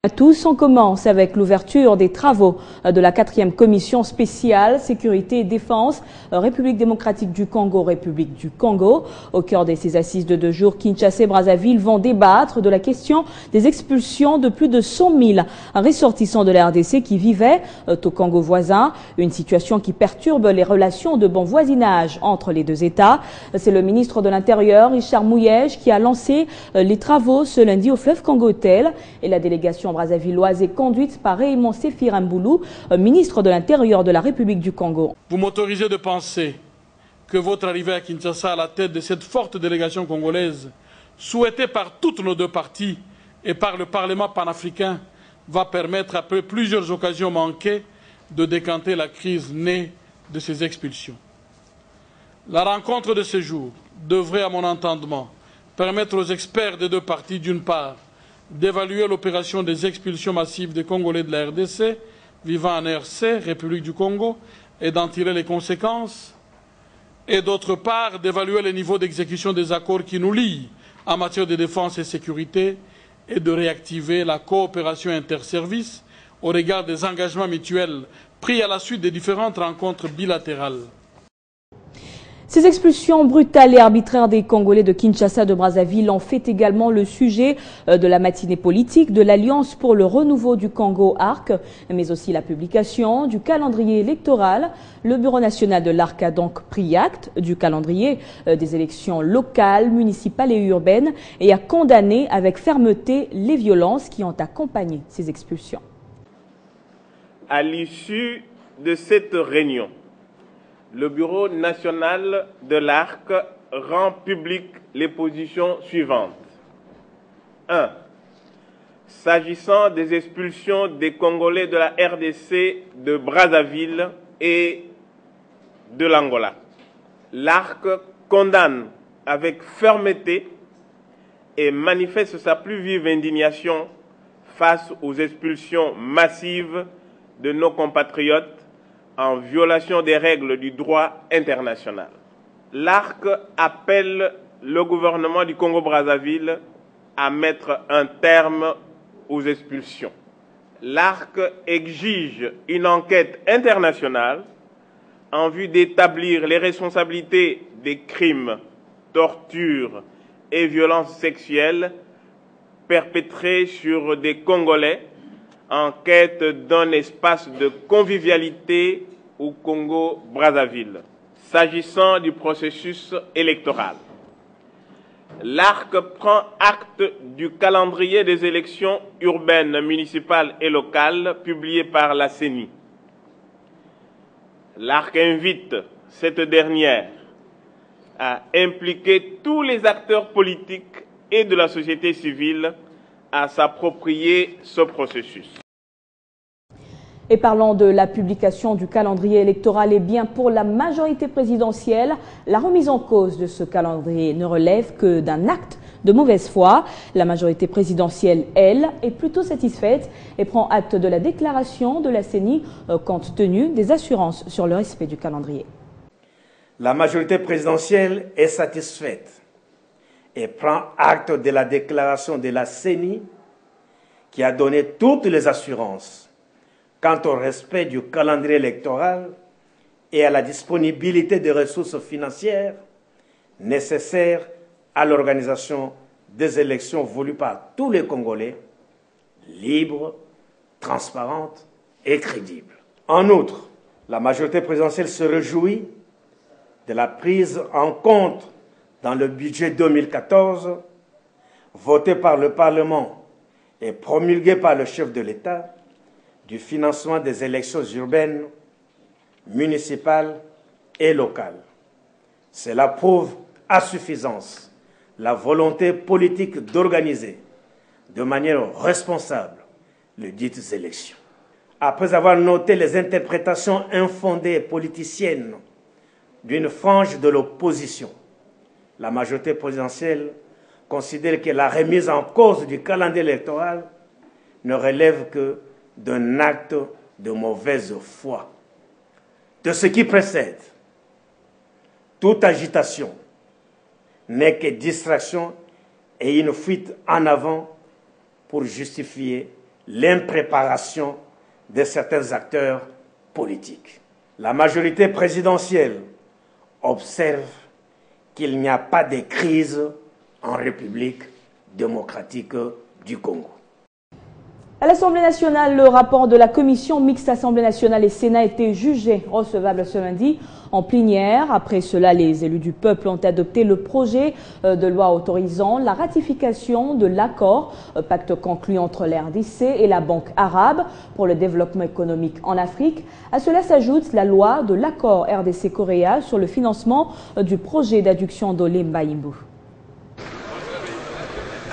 À tous, on commence avec l'ouverture des travaux de la 4e commission spéciale sécurité et défense République démocratique du Congo, République du Congo. Au cœur de ces assises de 2 jours, Kinshasa et Brazzaville vont débattre de la question des expulsions de plus de 100 000 ressortissants de la RDC qui vivaient au Congo voisin. Une situation qui perturbe les relations de bon voisinage entre les deux États. C'est le ministre de l'Intérieur, Richard Mouyège, qui a lancé les travaux ce lundi au fleuve Congo-Tel et la délégation brazzavilloise est conduite par Raymond Séphir Mboulou, ministre de l'Intérieur de la République du Congo. Vous m'autorisez de penser que votre arrivée à Kinshasa à la tête de cette forte délégation congolaise, souhaitée par toutes nos deux parties et par le Parlement panafricain, va permettre, après plusieurs occasions manquées, de décanter la crise née de ces expulsions. La rencontre de ce jour devrait, à mon entendement, permettre aux experts des deux parties, d'une part, d'évaluer l'opération des expulsions massives des Congolais de la RDC vivant en RC, République du Congo, et d'en tirer les conséquences, et d'autre part, d'évaluer le niveau d'exécution des accords qui nous lient en matière de défense et sécurité et de réactiver la coopération interservices au regard des engagements mutuels pris à la suite des différentes rencontres bilatérales. Ces expulsions brutales et arbitraires des Congolais de Kinshasa de Brazzaville en fait également le sujet de la matinée politique de l'Alliance pour le renouveau du Congo ARC, mais aussi la publication du calendrier électoral. Le Bureau national de l'ARC a donc pris acte du calendrier des élections locales, municipales et urbaines et a condamné avec fermeté les violences qui ont accompagné ces expulsions. À l'issue de cette réunion, le Bureau national de l'ARC rend publiques les positions suivantes. 1. S'agissant des expulsions des Congolais de la RDC, de Brazzaville et de l'Angola, l'ARC condamne avec fermeté et manifeste sa plus vive indignation face aux expulsions massives de nos compatriotes en violation des règles du droit international. L'ARC appelle le gouvernement du Congo-Brazzaville à mettre un terme aux expulsions. L'ARC exige une enquête internationale en vue d'établir les responsabilités des crimes, tortures et violences sexuelles perpétrés sur des Congolais en quête d'un espace de convivialité au Congo-Brazzaville. S'agissant du processus électoral, l'ARC prend acte du calendrier des élections urbaines, municipales et locales publié par la CENI. L'ARC invite cette dernière à impliquer tous les acteurs politiques et de la société civile à s'approprier ce processus. Et parlant de la publication du calendrier électoral, et bien pour la majorité présidentielle, la remise en cause de ce calendrier ne relève que d'un acte de mauvaise foi. La majorité présidentielle, elle, est plutôt satisfaite et prend acte de la déclaration de la CENI compte tenu des assurances sur le respect du calendrier. La majorité présidentielle est satisfaite et prend acte de la déclaration de la CENI qui a donné toutes les assurances quant au respect du calendrier électoral et à la disponibilité des ressources financières nécessaires à l'organisation des élections voulues par tous les Congolais, libres, transparentes et crédibles. En outre, la majorité présidentielle se réjouit de la prise en compte dans le budget 2014, voté par le Parlement et promulgué par le chef de l'État, du financement des élections urbaines, municipales et locales. Cela prouve à suffisance la volonté politique d'organiser de manière responsable les dites élections. Après avoir noté les interprétations infondées et politiciennes d'une frange de l'opposition, la majorité présidentielle considère que la remise en cause du calendrier électoral ne relève que d'un acte de mauvaise foi. De ce qui précède, toute agitation n'est que distraction et une fuite en avant pour justifier l'impréparation de certains acteurs politiques. La majorité présidentielle observe qu'il n'y a pas de crise en République démocratique du Congo. À l'Assemblée nationale, le rapport de la commission mixte Assemblée nationale et Sénat a été jugé recevable ce lundi en plénière. Après cela, les élus du peuple ont adopté le projet de loi autorisant la ratification de l'accord, pacte conclu entre la RDC et la Banque arabe pour le développement économique en Afrique. À cela s'ajoute la loi de l'accord RDC-Corée sur le financement du projet d'adduction d'eau Lemba Imbu.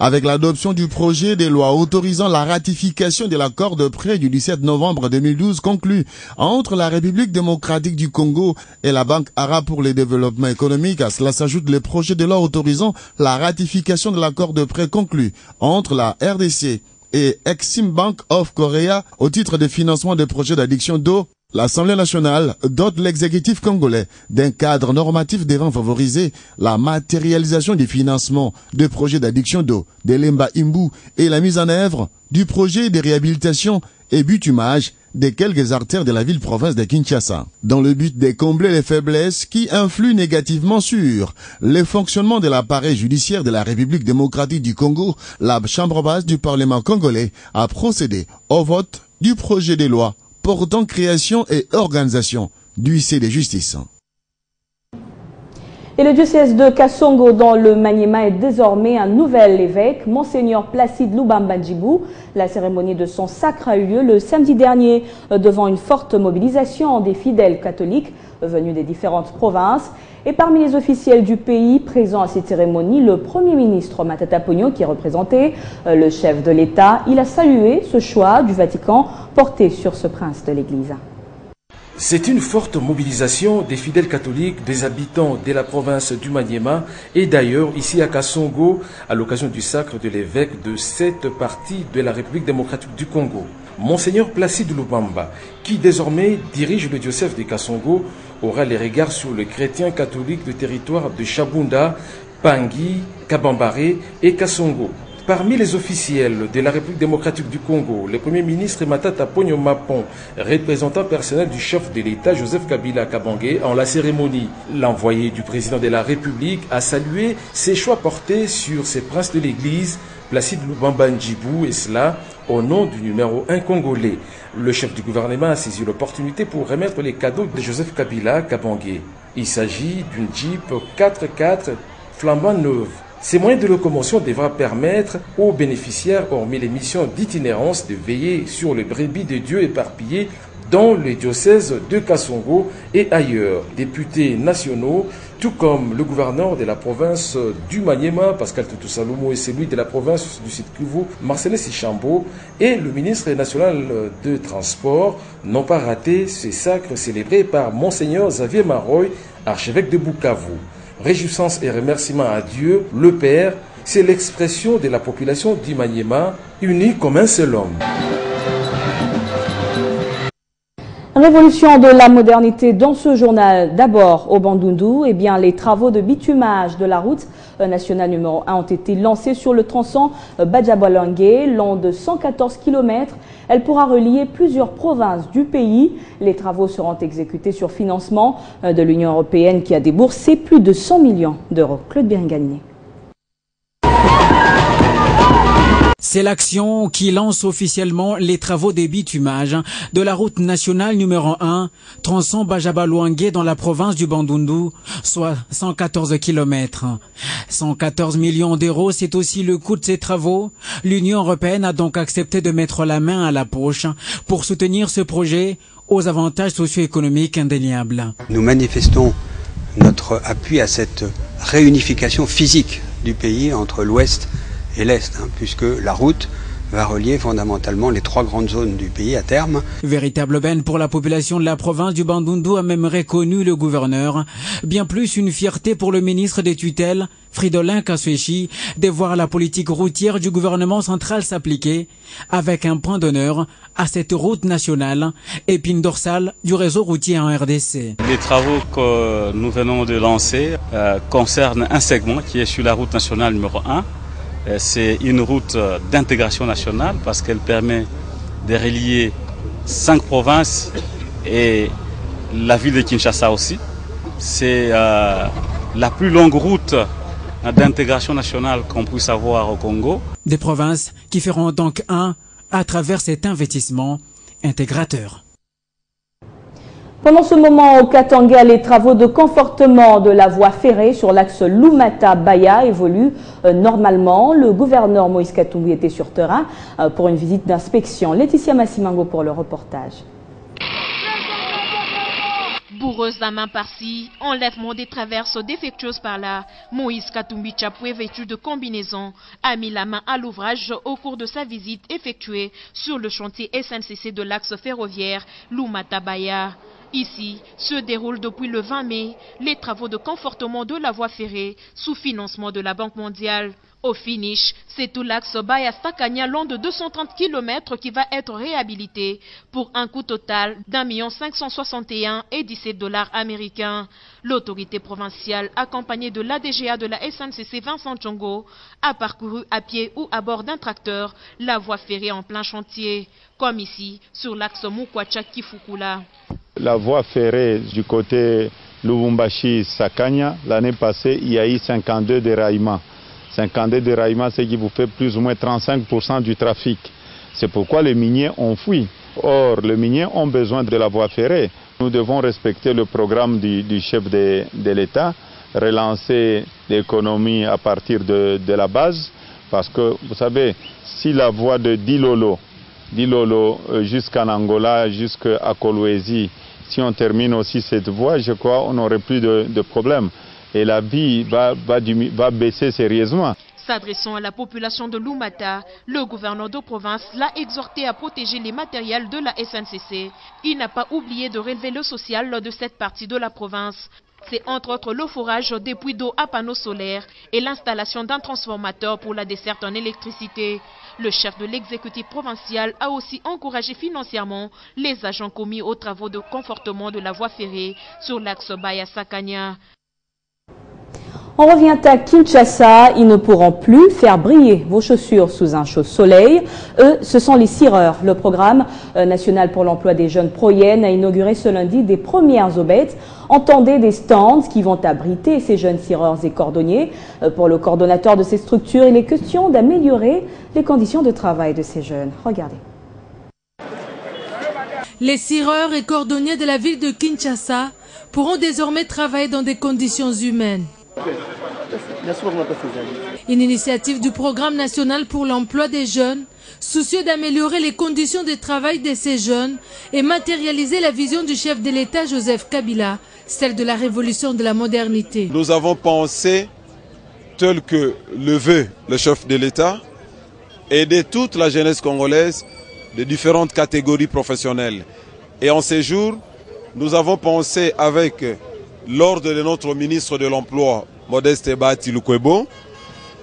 Avec l'adoption du projet de loi autorisant la ratification de l'accord de prêt du 17 novembre 2012 conclu entre la République démocratique du Congo et la Banque arabe pour le développement économique, à cela s'ajoute le projet de loi autorisant la ratification de l'accord de prêt conclu entre la RDC et Exim Bank of Korea au titre de financement des projets d'adduction d'eau. L'Assemblée nationale dote l'exécutif congolais d'un cadre normatif devant favoriser la matérialisation du financement de projets d'adduction d'eau de Lemba Imbu et la mise en œuvre du projet de réhabilitation et bitumage de quelques artères de la ville-province de Kinshasa, dans le but de combler les faiblesses qui influent négativement sur le fonctionnement de l'appareil judiciaire de la République démocratique du Congo. La chambre basse du Parlement congolais a procédé au vote du projet de loi portant création et organisation du huissier de justice. Et le diocèse de Kasongo dans le Maniema est désormais un nouvel évêque, Monseigneur Placide Lubamba Ndjibou. La cérémonie de son sacre a eu lieu le samedi dernier devant une forte mobilisation des fidèles catholiques venus des différentes provinces. Et parmi les officiels du pays présents à cette cérémonie, le Premier ministre Matata Ponyo qui représentait le chef de l'État, il a salué ce choix du Vatican porté sur ce prince de l'Église. C'est une forte mobilisation des fidèles catholiques, des habitants de la province du Maniema et d'ailleurs ici à Kasongo à l'occasion du sacre de l'évêque de cette partie de la République démocratique du Congo. Monseigneur Placide Lubamba, qui désormais dirige le diocèse de Kasongo, aura les regards sur les chrétiens catholiques du territoire de Chabunda, Pangui, Kabambare et Kasongo. Parmi les officiels de la République démocratique du Congo, le Premier ministre Matata Ponyo Mapon, représentant personnel du chef de l'État Joseph Kabila Kabange en la cérémonie. L'envoyé du président de la République a salué ses choix portés sur ces princes de l'Église, Placide Lubamba Ndjibou, et cela au nom du numéro 1 congolais. Le chef du gouvernement a saisi l'opportunité pour remettre les cadeaux de Joseph Kabila Kabange. Il s'agit d'une Jeep 4x4 flambant neuve. Ces moyens de locomotion devra permettre aux bénéficiaires, hormis les missions d'itinérance, de veiller sur les brebis de Dieu éparpillés dans les diocèses de Kasongo et ailleurs. Députés nationaux, tout comme le gouverneur de la province du Maniema, Pascal Tutu Salomo, et celui de la province du Sud-Kivu, Marcelin Sichambo, et le ministre national de Transport, n'ont pas raté ce sacre célébré par Monseigneur Xavier Maroy, archevêque de Bukavu. Réjouissance et remerciements à Dieu, le Père, c'est l'expression de la population du Maniema, unie comme un seul homme. Révolution de la modernité dans ce journal. D'abord, au Bandundu, les travaux de bitumage de la route nationale numéro 1 ont été lancés sur le tronçon Badjabalangé, long de 114 km. Elle pourra relier plusieurs provinces du pays. Les travaux seront exécutés sur financement de l'Union européenne qui a déboursé plus de 100 millions d'euros. Claude Biringani. C'est l'action qui lance officiellement les travaux de bitumage de la route nationale numéro 1, tronçon Badjabalangé dans la province du Bandundu, soit 114 km. 114 millions d'euros, c'est aussi le coût de ces travaux. L'Union européenne a donc accepté de mettre la main à la poche pour soutenir ce projet aux avantages socio-économiques indéniables. Nous manifestons notre appui à cette réunification physique du pays entre l'Ouest et l'Est, puisque la route va relier fondamentalement les trois grandes zones du pays à terme. Véritable aubaine pour la population de la province du Bandundu, a même reconnu le gouverneur. Bien plus une fierté pour le ministre des tutelles, Fridolin Kaswechi, de voir la politique routière du gouvernement central s'appliquer avec un point d'honneur à cette route nationale, épine dorsale du réseau routier en RDC. Les travaux que nous venons de lancer concernent un segment qui est sur la route nationale numéro 1, C'est une route d'intégration nationale parce qu'elle permet de relier 5 provinces et la ville de Kinshasa aussi. C'est la plus longue route d'intégration nationale qu'on puisse avoir au Congo. Des provinces qui feront donc un à travers cet investissement intégrateur. Pendant ce moment, au Katanga, les travaux de confortement de la voie ferrée sur l'axe Lumata-Baya évoluent normalement. Le gouverneur Moïse Katumbi était sur terrain pour une visite d'inspection. Laetitia Massimango pour le reportage. Boureuse la main par-ci, enlèvement des traverses défectueuses par-là, Moïse Katumbi Chapoué, vêtu de combinaison, a mis la main à l'ouvrage au cours de sa visite effectuée sur le chantier SNCC de l'axe ferroviaire Lumata-Baya. Ici se déroulent depuis le 20 mai les travaux de confortement de la voie ferrée sous financement de la Banque mondiale. Au finish, c'est tout l'axe Baya-Sakanya long de 230 km qui va être réhabilité pour un coût total d'1,561,17 $ américains. L'autorité provinciale, accompagnée de l'ADGA de la SNCC Vincent Tchongo, a parcouru à pied ou à bord d'un tracteur la voie ferrée en plein chantier, comme ici sur l'axe Mukwacha-Kifukula. La voie ferrée du côté Lubumbashi-Sakanya, l'année passée, il y a eu 52 déraillements. 52 déraillements, c'est qui vous fait plus ou moins 35% du trafic. C'est pourquoi les miniers ont fui. Or, les miniers ont besoin de la voie ferrée. Nous devons respecter le programme du chef de l'État, relancer l'économie à partir de la base, parce que, vous savez, si la voie de Dilolo jusqu'en Angola, jusqu'à Kolwezi, si on termine aussi cette voie, je crois qu'on n'aurait plus de problème. Et la vie va baisser sérieusement. S'adressant à la population de Lumata, le gouverneur de province l'a exhorté à protéger les matériels de la SNCC. Il n'a pas oublié de relever le social de cette partie de la province. C'est entre autres le forage des puits d'eau à panneaux solaires et l'installation d'un transformateur pour la desserte en électricité. Le chef de l'exécutif provincial a aussi encouragé financièrement les agents commis aux travaux de confortement de la voie ferrée sur l'axe Baya-Sakanya. On revient à Kinshasa, ils ne pourront plus faire briller vos chaussures sous un chaud soleil. Eux, ce sont les cireurs. Le programme national pour l'emploi des jeunes Proyen a inauguré ce lundi des premières aubettes. Entendez des stands qui vont abriter ces jeunes cireurs et cordonniers. Pour le coordonnateur de ces structures, il est question d'améliorer les conditions de travail de ces jeunes. Regardez. Les cireurs et cordonniers de la ville de Kinshasa pourront désormais travailler dans des conditions humaines. Une initiative du programme national pour l'emploi des jeunes, soucieux d'améliorer les conditions de travail de ces jeunes et matérialiser la vision du chef de l'État Joseph Kabila, celle de la révolution de la modernité. Nous avons pensé, tel que le veut le chef de l'État, aider toute la jeunesse congolaise de différentes catégories professionnelles. Et en ces jours, nous avons pensé avec l'ordre de notre ministre de l'Emploi, Modeste Bahati Lukwebo,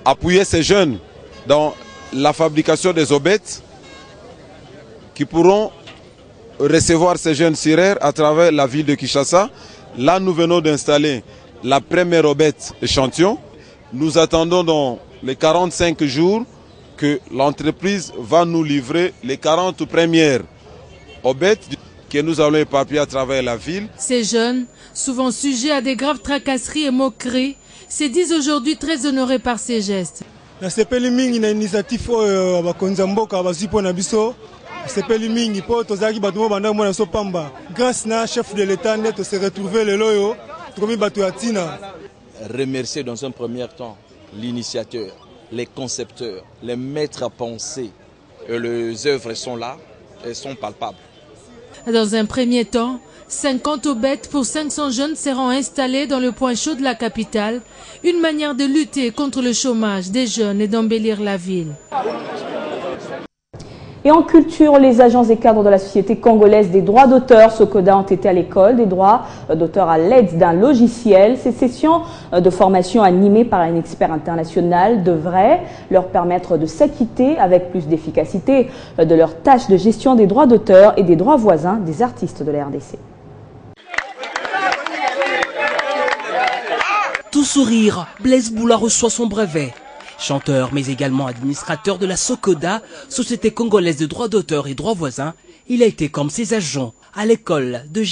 appuyer ces jeunes dans la fabrication des aubettes qui pourront recevoir ces jeunes cireurs à travers la ville de Kinshasa. Là, nous venons d'installer la première aubette échantillon. Nous attendons dans les 45 jours que l'entreprise va nous livrer les 40 premières aubettes que nous allons éparpiller à travers la ville. Ces jeunes, souvent sujets à des graves tracasseries et moqueries, se disent aujourd'hui très honorés par ces gestes. Nasepeli mingi na initiative oyo bakonza mboka bazwi pona biso. Nasepeli mingi po tozaki bato mo banda mona so pamba. Grâce na chef de l'État net se retrouver le loyo, tokomi bato ya tina. Remercier dans un premier temps l'initiateur, les concepteurs, les maîtres à penser. Et les œuvres sont là, elles sont palpables. Dans un premier temps, 50 aubettes pour 500 jeunes seront installés dans le point chaud de la capitale, une manière de lutter contre le chômage des jeunes et d'embellir la ville. Et en culture, les agents et cadres de la Société congolaise des droits d'auteur, SOCODA, ont été à l'école des droits d'auteur à l'aide d'un logiciel. Ces sessions de formation animées par un expert international devraient leur permettre de s'acquitter avec plus d'efficacité de leurs tâches de gestion des droits d'auteur et des droits voisins des artistes de la RDC. Tout sourire, Blaise Boula reçoit son brevet. Chanteur mais également administrateur de la SOCODA, Société congolaise de droits d'auteur et droits voisins, il a été comme ses agents à l'école de